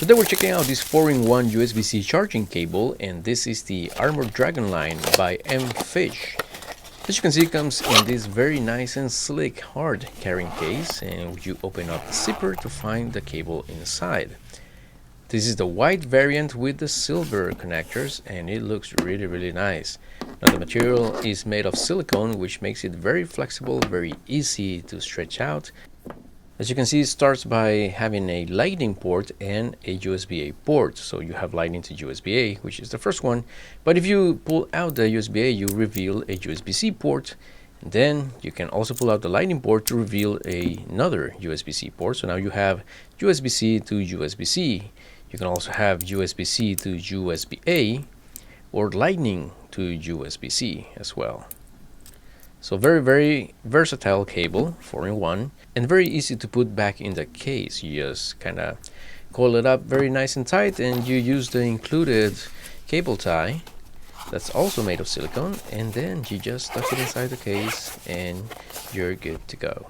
Today we're checking out this 4-in-1 USB-C charging cable, and this is the Armored Dragon line by mFish. As you can see, it comes in this very nice and sleek hard carrying case, and you open up the zipper to find the cable inside. This is the white variant with the silver connectors, and it looks really nice. Now the material is made of silicone, which makes it very flexible, very easy to stretch out. As you can see, it starts by having a lightning port and a USB-A port. So you have lightning to USB-A, which is the first one. But if you pull out the USB-A, you reveal a USB-C port. And then you can also pull out the lightning port to reveal another USB-C port. So now you have USB-C to USB-C. You can also have USB-C to USB-A or lightning to USB-C as well. So very versatile cable, 4-in-1, and very easy to put back in the case. You just kind of coil it up very nice and tight, and you use the included cable tie that's also made of silicone, and then you just stuff it inside the case and you're good to go.